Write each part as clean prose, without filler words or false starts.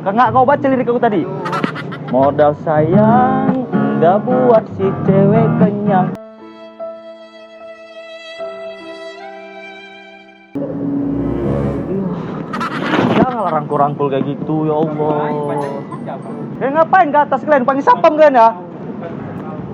Nggak kau baca lirik aku tadi? Modal sayang nggak buat si cewek kenyang. Janganlah rangkul-rangkul kayak gitu, ya Allah. Ngapain ke atas kalian? Panggil sapam kalian ya?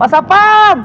Pak Sapam!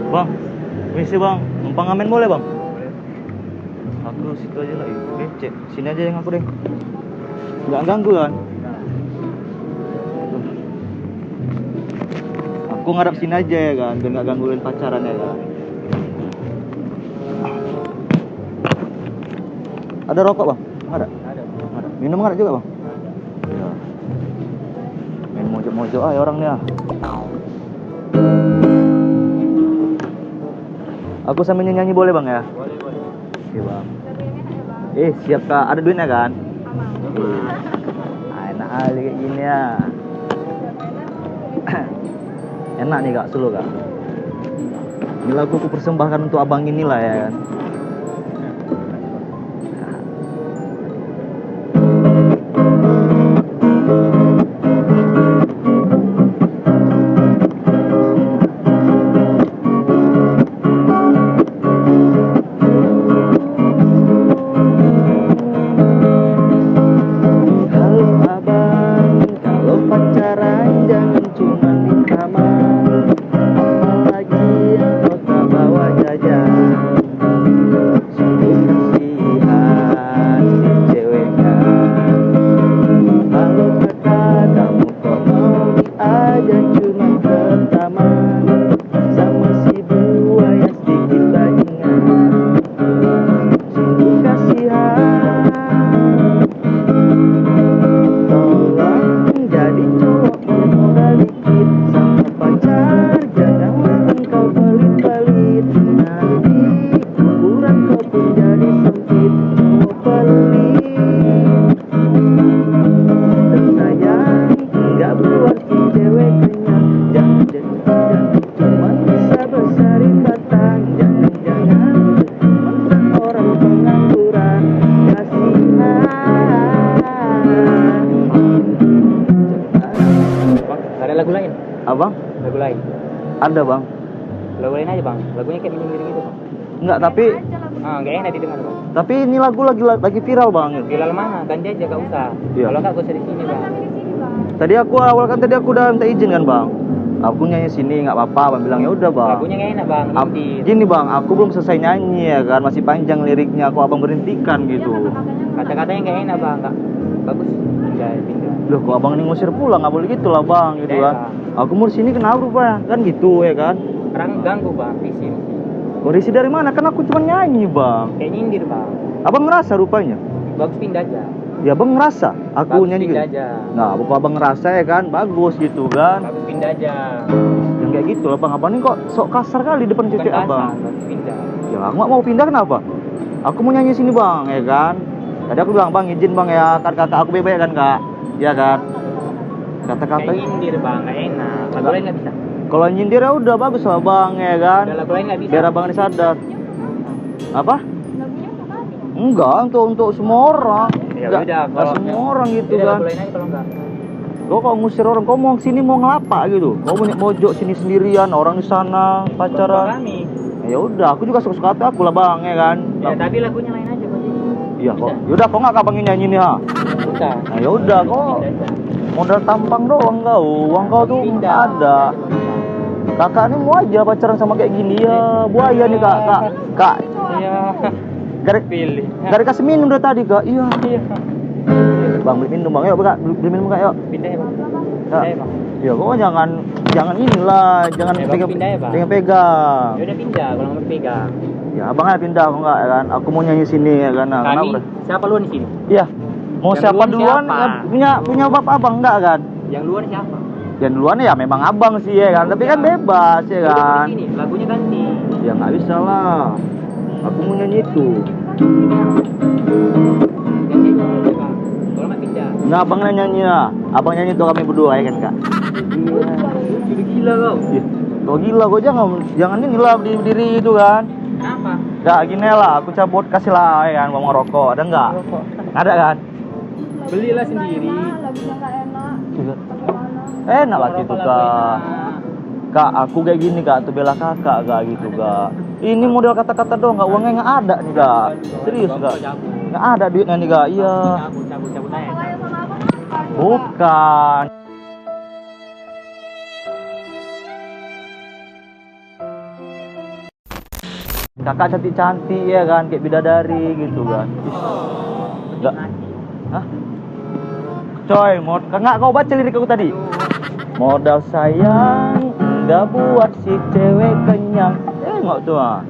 Bang, misi bang, numpang ngamen boleh bang? Aku situ aja lah, becek. Sini aja yang aku deh. Nggak ganggu kan? Aku ngadap sini aja ya kan, biar nggak gangguin pacaran ya kan. Ada rokok bang? Ada? Ada. Minum nggak ada juga bang? Iya. Main mojok-mojok ya orang nih ah. Aku sambil nyanyi boleh bang ya? Boleh. Oke bang. Siap kak, ada duitnya kan? Enak kali kayak gini ya. Enak nih kak, solo kak. Ini lagu aku persembahkan untuk abang inilah ya kan. Lagu lain? Abang? Lagu lain? Ada bang. Lagu lain aja bang, lagunya kayak miring-miring gitu bang. Enggak, tapi Nggak enak didengar bang. tapi ini lagu lagi viral bang. Viral mana? Ganti aja, gak usah. Iya. Kalau nggak, gue usah di sini bang. Tadi aku udah minta izin kan bang. Aku nyanyi sini nggak apa-apa, bang bilang ya udah bang. Lagunya nggak enak bang, Gini bang, aku belum selesai nyanyi ya kan, masih panjang liriknya, aku abang berhentikan gitu. Kata-katanya nggak enak bang, nggak bagus. Pindah. Loh kok abang ini ngusir pulang, nggak boleh gitu lah bang, gitu kan. Aku mau sini kenapa rupanya, kan gitu ya kan. Orang ganggu bang, risih. Kok risih dari mana, kan aku cuma nyanyi bang. Kayak nyindir bang. Abang ngerasa rupanya. Bagus pindah aja. Ya abang ngerasa, aku Bagus nyanyi gitu. Pindah aja. Nah, abang ngerasa ya kan, bagus gitu kan. Bagus pindah aja. Yang kayak gitu lah bang, abang ini kok sok kasar kali depan cewek abang. Bagus pindah. Ya aku nggak mau pindah, kenapa? Aku mau nyanyi sini bang, ya kan. Tadi aku bilang bang izin bang ya, kan kakak aku bebek kan kak, ya kan. Kata-kata kayak nyindir bang, nggak enak. Lagu lain nggak bisa. kalau nyindir ya udah bagus lah bang, ya kan. Udah, lagu lain nggak bisa. Biar abang ini sadar. Apa? Enggak, untuk semua orang. Ya Enggak, udah, kalau semua orang gitu udah, kan. lagu lain aja kalau nggak. Lo kalau ngusir orang, kau mau sini mau ngelapak gitu. Kau mau mojok sini sendirian, orang di sana pacaran. Kami. Ya udah, aku juga suka-suka hati aku lah bang, ya kan. Ya tapi lagunya lain aja bang. Iya kok. Yaudah, kok nggak kabangin nyanyi nih ha? Udah. Nah yaudah, kok modal tampang doang kau, uang kau tuh nggak ada. Kakak ini mau aja pacaran sama kayak gini ya, buaya nih kak. Iya. Gak Pilih. dikasih minum dari tadi kak. Iya. Iya. Bang beli minum bang, yuk kak, beli minum kak yuk. Pindah ya bang. Ya. Pindah ya bang. Ya kok jangan inilah, jangan Ya, Bang, pindah ya, Bang. pegang. Ya udah pindah kalau mau pegang. Ya abang aja pindah, aku enggak ya kan. Aku mau nyanyi sini ya kan. Nah, Kami kenapa? siapa lu di sini? Iya. Mau Yang siapa duluan duluan? siapa? Ya, punya bapak abang enggak kan? Yang luar siapa? Yang duluan ya memang abang sih ya kan, tapi kan bebas ya Udah kan. di sini, lagunya ganti. Ya nggak bisa lah. Aku mau nyanyi itu. Ganti dulu Kak. Kalau nggak bisa. Nggak abang nyanyi ya. Abang nyanyi tuh kami berdua ya kan kak. Udah gila kau. Iya. Kau gila kau jangan ini lah berdiri itu kan. Kenapa? Nggak gini lah, aku cabut kasih lah ya kan, mau rokok ada nggak? Rokok. Ada kan? Belilah sendiri. Lagunya nggak enak. Juga. Bagaimana? Enak lah gitu kak. Kak, aku kayak gini kak, tuh bela kakak kak gitu kak. Ini model kata-kata doang, kak uangnya nggak ada nih kak. Serius kak, nggak ada duitnya nih kak. Iya. Cabut aja. Kalau yang sama abang apa? Bukan. Kakak cantik-cantik ya kan, kayak bidadari gitu kan. Enggak. Hah? Coy, enggak kau baca lirik aku tadi? Modal sayang enggak buat si cewek kenyang. Tengok tuh ah.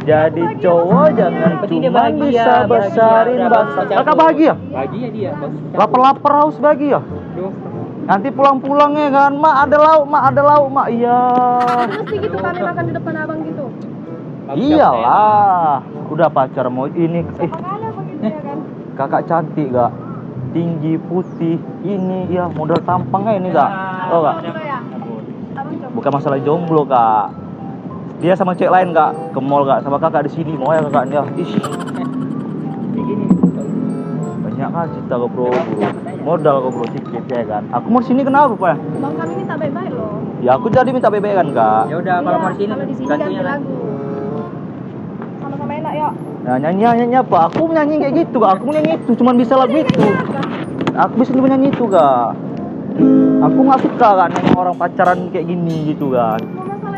Jadi cowok jangan Penting dia cuma bahagia, bisa bahagia. besarin Udah, bangsa. bagus, Kakak cabut. bahagia? Bahagia dia. Bagus. Lapar-lapar haus bahagia. Duh. Nanti pulang-pulang ya kan, mak ada lauk, mak ada lauk, mak iya. Mesti gitu kami makan di depan abang gitu. Bagus, Iyalah, udah pacar mau ini. Makanya begitu ya kan. Kakak cantik gak? Tinggi, putih, ini ya modal tampangnya ini gak? Oh gak? Coba ya. Abang coba. Bukan masalah jomblo kak. Dia sama cewek lain kak, ke mall kak, sama kakak di sini mau ya kakaknya. Ih, Kayak gini. banyak kan cerita kok bro. Modal kok bro sedikit ya kan. Aku mau sini kenapa pak? Bang kami minta baik-baik loh. Ya aku jadi minta bebek kan kak. Ya udah kalau Iya, mau di sini kalau di sini gantinya ganti lagu. lagu. Sama-sama enak ya. Nah nyanyi apa? Aku nyanyi kayak gitu kak. Aku nyanyi itu, cuman bisa lagu itu. Aku bisa nyanyi itu kak. Aku nggak suka kan nyanyi orang pacaran kayak gini gitu kan.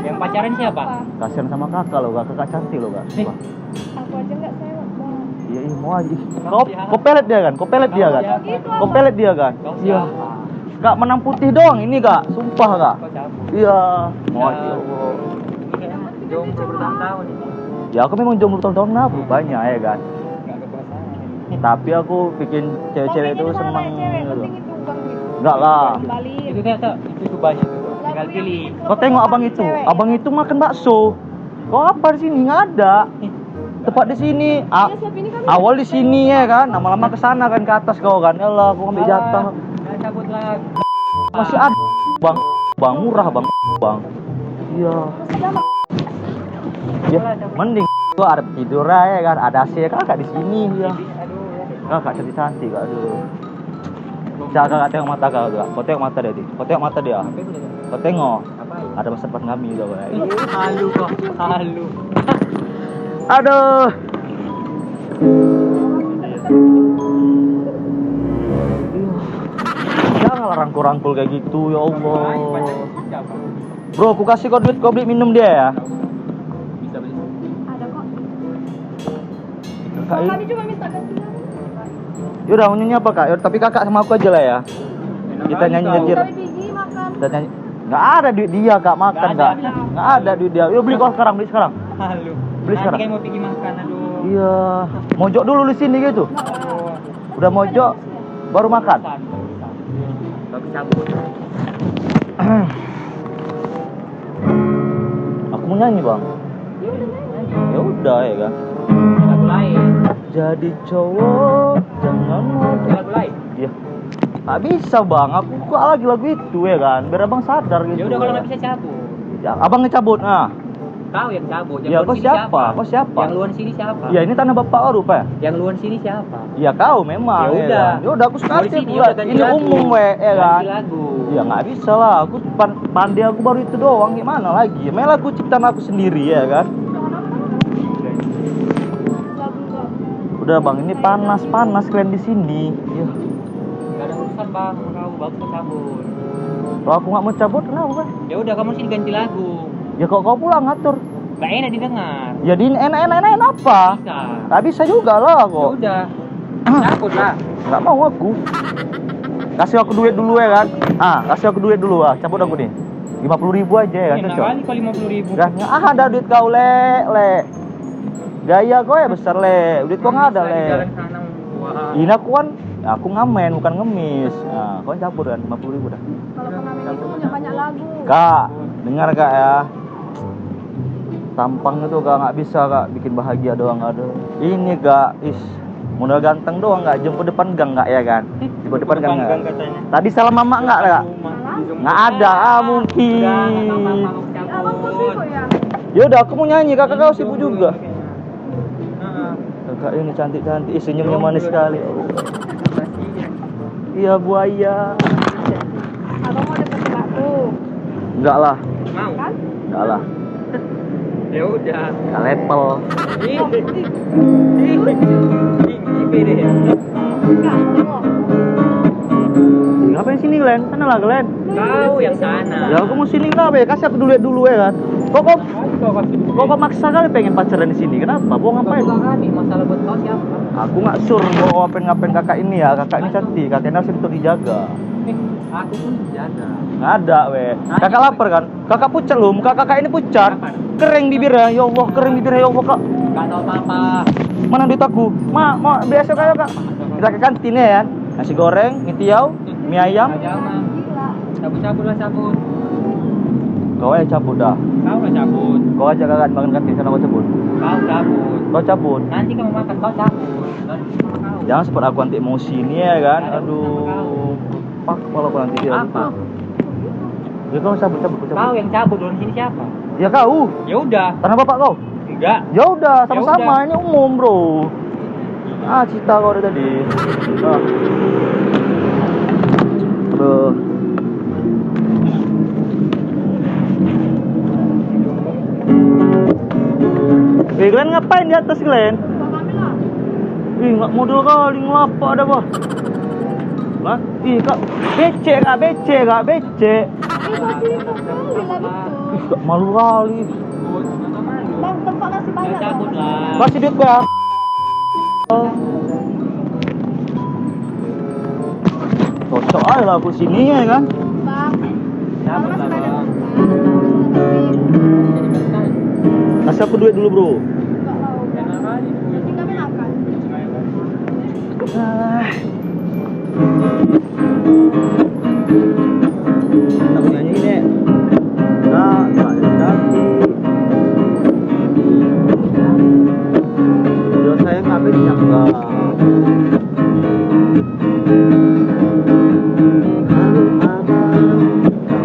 Yang pacaran siapa? Kasian sama kakak loh kak, kakak cantik loh kak. Nih. Aku aja nggak sewot bang. Iya iya mau aja. Kau pelet dia kan? Kau pelet dia kan? Gitu Kau pelet dia kan? Kau Iya. siapa? Kak menang putih doang ini kak, sumpah kak. Kau cabut. Iya. Mau Ya. aja. Allah. Jomblo bertahun-tahun ini. Ya aku memang jomblo tahun-tahun lah banyak ya kan. Enggak kepuasan. Tapi aku bikin cewek-cewek itu seneng Cewek, gitu. penting itu bang gitu. Enggak lah. Kembali. Itu tuh, itu banyak itu. Tinggal pilih. Kau tengok abang itu, abang itu makan bakso. Kau apa di sini? Nggak ada. Tepat di sini. Ya, siap ini kan. Awal di sini ya kan, lama-lama ke sana kan ke atas kau kan. Yalah, aku ambil jatah. Nah, cabut lah. Masih ada bang, bang murah bang, bang. Iya. Ya, mending gua ada tidur ya kan, ada AC kakak di sini ya. Kakak cantik-cantik kak, aduh. Jangan kakak tengok mata kakak, kau tengok mata dia, kau tengok mata dia. Kau tengok, ada masa depan kami tuh kak. Halu kok, halu. Aduh. Janganlah rangkul-rangkul kayak gitu ya Allah. Bro, aku kasih kau duit kau beli minum dia ya. Bisa beli. Ada kok. Kak, Kami cuma minta ganti lagu. yaudah mau nyanyi apa kak? Yaudah, tapi kakak sama aku aja lah ya. Kita nyanyi nyanyi. Kami pergi makan. Kita nyanyi. Nggak ada duit dia kak makan kak. Nggak ada duit dia. Yuk beli kau sekarang, beli sekarang. Halu. Beli sekarang. Nanti kan mau pergi makan, aduh. Iya. Mojok dulu di sini gitu. Udah mojok, baru makan. Bagus cabut. Aku mau nyanyi bang. Ya udah ya kan. Lagu lain. Jadi cowok jangan mau. Lagu lain. Iya. Nggak bisa bang. Aku kok lagi lagu itu ya kan. Biar abang sadar gitu. Ya udah kalau nggak bisa cabut. Ya, abang ngecabut nah. Kau yang cabut. Yang Ya, luar kau sini siapa? Kau siapa? Yang luar sini siapa? Ya ini tanah bapak baru pak. Yang luar sini siapa? Ya kau memang. Ya udah. kan? Ya udah aku Mau di sekali sini, pula. udah ganti Ini lagu. umum we ya kan. Ganti lagu. Ya nggak bisa lah. Aku pandai aku baru itu doang. Gimana lagi? Memang aku ciptaan aku sendiri ya kan. Udah bang, ini panas kalian di sini. Ya. Gak ada urusan bang, kau bagus kau cabut. Kalau aku nggak mau cabut, kenapa Pak? Ya udah kamu sini ganti lagu. Ya kok kau pulang ngatur. Gak enak didengar. Jadi enak-enak apa? Bisa. Nggak bisa juga lah Ya kok. udah. Cabut lah. Nggak mau aku. Kasih aku duit dulu ya kan. Kasih aku duit dulu cabut aku nih. 50.000 aja ya kan Enak cocok. kali kalau 50.000. Gak ada duit kau le. Gaya kau ya besar le. Duit kau nggak ada le. Jalan sana. Wah. Ini aku kan Aku ngamen bukan ngemis. Nah, kau cabut kan 50.000 dah. Kalau pengamen itu punya banyak lagu. Kak, dengar kak ya. Tampang itu kak nggak bisa kak bikin bahagia doang nggak ada. Ini kak, modal ganteng doang nggak jemput depan gang nggak ya kan? Jemput depan gang nggak? Tadi salah mama nggak kak? Nggak ada, mungkin. Abang kok sibuk ya? Yaudah, aku mau nyanyi, kakak kau sibuk juga. Kakak ini cantik-cantik, senyumnya manis sekali. Iya buaya. Abang mau deketin aku. Enggak lah, Mau? Kan? enggak lah. Ya udah. Enggak level. Deh. Enggak, tengok. Ngapain sini Glenn? Sana lah Glenn. Kau yang sana. Ya aku mau sini kenapa ya? Kasih aku dulu ya kan. Kok maksa kali pengen pacaran di sini? Kenapa? Mau ngapain? Masalah buat kau siapa? Aku nggak sur mau ngapain kakak ini ya. Kakak ini cantik. Kakak ini harus untuk dijaga. Aku pun jaga. Nggak ada weh. Kakak lapar kan? Kakak pucat loh. Muka kakak ini pucat. Kering bibirnya. Ya Allah, kering bibirnya ya Allah kak. Gak tau apa-apa. Mana duit aku? Mau biasa kayak kak. Kita ke kantin ya. Nasi goreng, mie tiaw, mie ayam. Jangan. Cabut-cabut lah cabut. Kau aja cabut dah. Kau lah cabut. Kau aja kakak makan kantin sana kau cabut. Kau cabut. Kau cabut. Nanti kamu makan kau cabut. Kau. Jangan sempat aku nanti emosi ini ya kan. Aduh. Pak kepala aku nanti dia. Apa? Ya kau cabut. Kau yang cabut dulu sini siapa? Ya kau. Ya udah. Tanah bapak kau. Enggak. Ya udah, Ya sama-sama. Ini umum bro. Cita kau dari tadi. Aduh. Glenn ngapain di atas Glenn? Bang ambil lah. Nggak modal kali ngelapa ada apa? Lah, kak becek kak. Kasih itu bila betul. Kak malu kali. Bang, tempat nasi banyak. Ya cabut Bang. lah. Kasih duit gua. Cocok aja lah aku sini ya kan. Bang, kalau Cabut masih lah banyak bang. tempat. Kasih aku duit dulu bro. Enggak mau. Nanti kami makan. Aku nyanyi ini. Nah, nanti. Udah saya ngapain nyangka. Halo abang,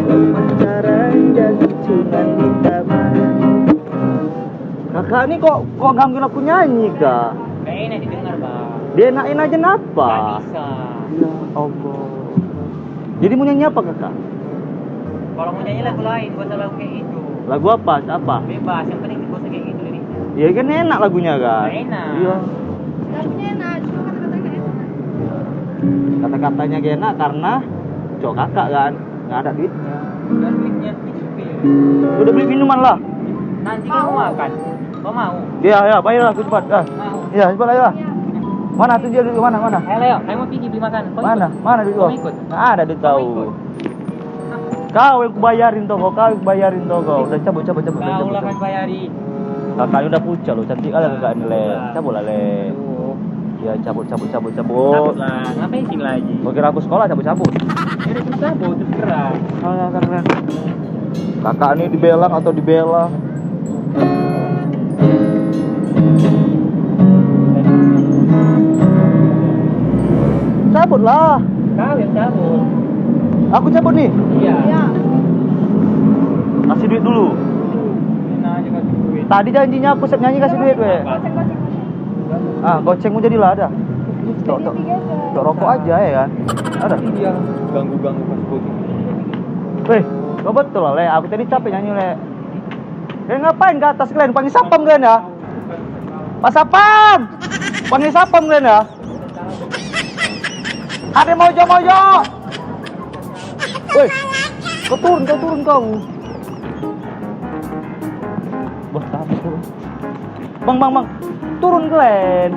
kalau pacaran jadi cuman minta maaf. Kakak ini kok gangguin aku nyanyi kak? Gak enak didengar bang. Dia enakin aja napa? Gak bisa. Ya Allah. Jadi mau nyanyi apa kakak? Kalau mau nyanyi lagu lain, gak usah lagu kayak gitu. Lagu apa? Apa? Bebas, yang penting gak usah kayak gitu liriknya. Ya kan enak lagunya kan? Gak enak. Iya. Lagunya enak, cuma kata-katanya enak. Kata-katanya gak enak karena cowok kakak kan nggak ada duitnya. Dan duitnya dicupil. Udah beli minuman lah. Nanti kamu makan. Kau mau? Iya bayar aku cepat. Mau. Iya cepat ayo lah. Iya. Mana tuh dia duit mana? Ayo Leo, ayo mau pergi beli makan. Kau Mana duit Kau kau? ikut? Nggak ada duit Kau kau. ikut? Kau yang kubayarin toko, kau yang kubayarin toko. Udah cabut. Kau lah kan bayari. Kakaknya udah pucat loh, cantik kali kakak ini le. Cabut lah le. Ya cabut. Cabut lah. Ngapain sini lagi? Gua kira aku sekolah cabut. Ya udah terus cabut, terus gerak. Keren. Kakak ini dibelang atau dibela? Cabut lah. Kau yang cabut. Aku cabut nih. Iya. Iya. Kasih duit dulu. Enak aja kasih duit. Tadi janjinya aku siap nyanyi kasih duit we. Goceng. Gocengmu jadilah ada. Tok Jadi tiga aja. tok rokok aja ya kan. Ada. Dia ganggu-ganggu pas bocing. Weh, kau betul lah le. Aku tadi capek nyanyi le. Ngapain ke atas kalian? Panggil sapam kalian ya? Pak Sapam! Panggil sapam kalian ya? Ada mojo. Woi, kau turun kau. Wah, turun. Bang. Turun Glenn.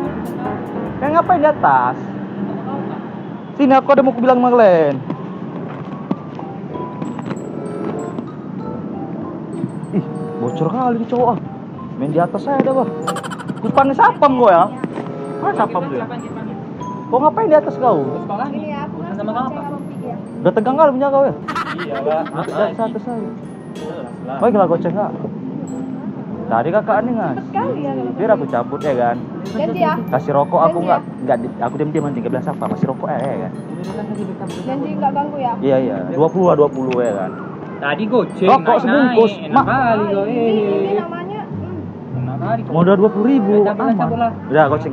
Ngapain di atas? Sini aku ada mau bilang sama Glenn. Ih, bocor kali nih cowok ah. Main di atas saya ada bah. Ku panggil sapam gua ya. Mana sapam dia? Kok ngapain di atas kau? Sekolah Ini ya, aku kan sama cek apa? abang Pik ya. Udah tegang kali punya kau ya? Iya, Pak. Dari atas aja. Baiklah goceng kak. Tadi kakak nih ngas. Sekali ya kalau Biar aku cabut ya kan. janji ya. Kasih rokok aku Janji ya? nggak aku diam nanti nggak bilang siapa. Kasih rokok ya kan. Janji nggak ganggu ya. Iya 20 lah 20 ya kan. Tadi goceng. Rokok sebungkus, Enak Mak. kali kau. Ini namanya Enak kali. Modal 20.000. Ya, cabut lah. Udah goceng.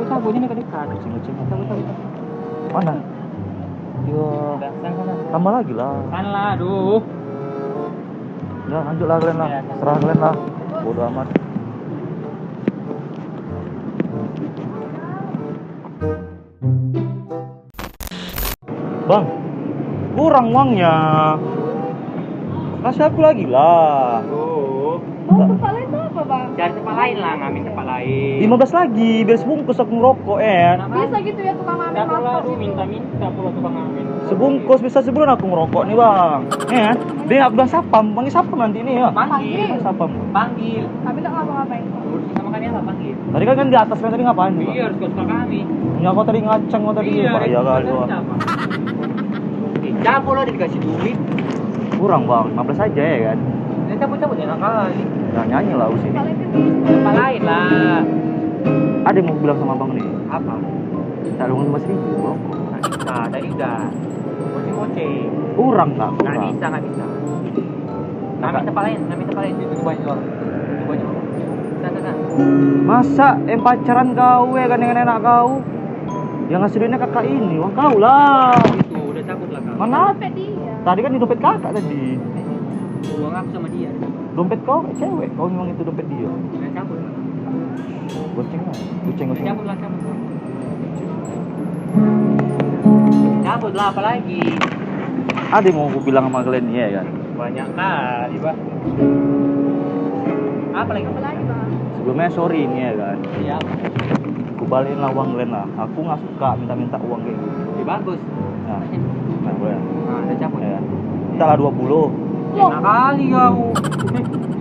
Cabut ini dekat. Goceng. Mana? Yo, Sana. tambah lagi lah. Kan lah, aduh. Udah lanjut lah kalian lah. Serah kalian lah. Bodo amat. Bang, kurang uangnya. Kasih aku lagi lah. Tuh. mau kepala itu apa bang? Cari tempat lain lah, ngambil tempat lain. 15 lagi, biar sebungkus aku ngerokok ya. Bisa gitu ya tukang ngamen Enggak perlu motor aduh, gitu. minta pula tukang ngamen. Sebungkus bisa sebulan aku ngerokok nih bang. Ya kan? Dia nggak bilang sapam, panggil sapam nanti nih ya. Panggil. Sapam. Panggil. Tapi nggak ngapa-ngapain. Urusin sama kalian lah, panggil. Tadi kan di atas kan tadi ngapain? Bang? Iya, harus suka kami. Ya kau tadi ngaceng kau tadi. Iya, Bahaya kali gua. Cabut lah dikasih duit. Kurang bang, 15 aja ya kan. Ya cabut enak kali. Ya nyanyi lah sini. Kepala itu bisa. Tempat lain lah. Ada yang mau bilang sama bang nih. Apa? Tak lu 15.000 rokok. Nggak bisa, tadi udah. Goceng. Kurang tak? Nggak Kurang. bisa. Kami tempat lain, itu banyak doang. Itu banyak. Sana. Masa yang pacaran kau ya kan dengan enak kau? Yang ngasih duitnya kakak ini, wah kau lah. Itu udah cabut lah kau. Mana? Sampai dia. Tadi kan di dompet kakak tadi. Uang aku sama dia. Dompet kau cewek, kau memang itu dompet dia. Udah cabut. Goceng lah, goceng. Cabut lah. Cabut lah, apa lagi? Ada yang mau aku bilang sama kalian nih ya kan? Banyak kali, Pak. Apa lagi? Apa lagi bang? Sebelumnya sorry ini ya kan. Iya. Aku balikin lah uang kalian lah. Aku nggak suka minta uang kayak gitu. Lebih bagus. Nah boleh. Nah, udah cabut. Ya. Minta lah 20. Enak kali kau. Cabut lah.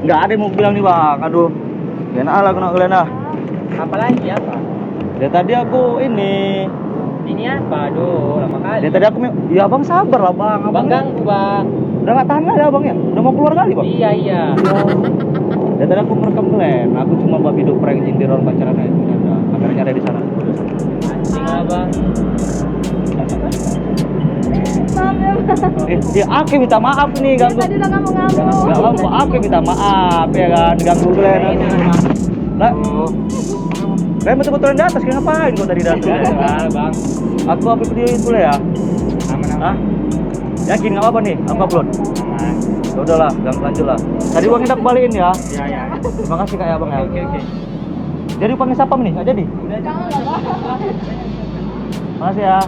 Nggak ada yang mau bilang nih bang. Aduh, gak enak lah kena kalian lah. Apa lagi apa? Ya tadi aku ini. Ini apa? Aduh, lama kali. Ya tadi aku ya bang sabar lah bang. Bang ganggu, Bang. Udah nggak tahan lah ya bang ya. Udah mau keluar kali bang. Iya. Ya tadi aku merekam kalian. Aku cuma buat video prank nyindir orang pacaran aja. Ada kameranya ada di sana. Anjing lah, Bang. Maaf ya bang. Ya aku minta maaf nih Ya, ganggu. tadi udah ngamuk-ngamuk. Gak apa, aku minta maaf ya kan ganggu kalian. Lah, kalian betul-betulan di atas, kalian ngapain kok tadi datang? Udah, Bang. Aku upload video itu lah ya. Aman-aman. Hah? Yakin nggak apa nih? Aku upload. Aman. Ya udahlah, lanjut lah. Tadi uang kita kembaliin ya. Iya. Terima kasih kak ya bang ya. Oke. Jadi panggil siapa nih? Nggak jadi? Udah Jangan lah bang. Makasih ya.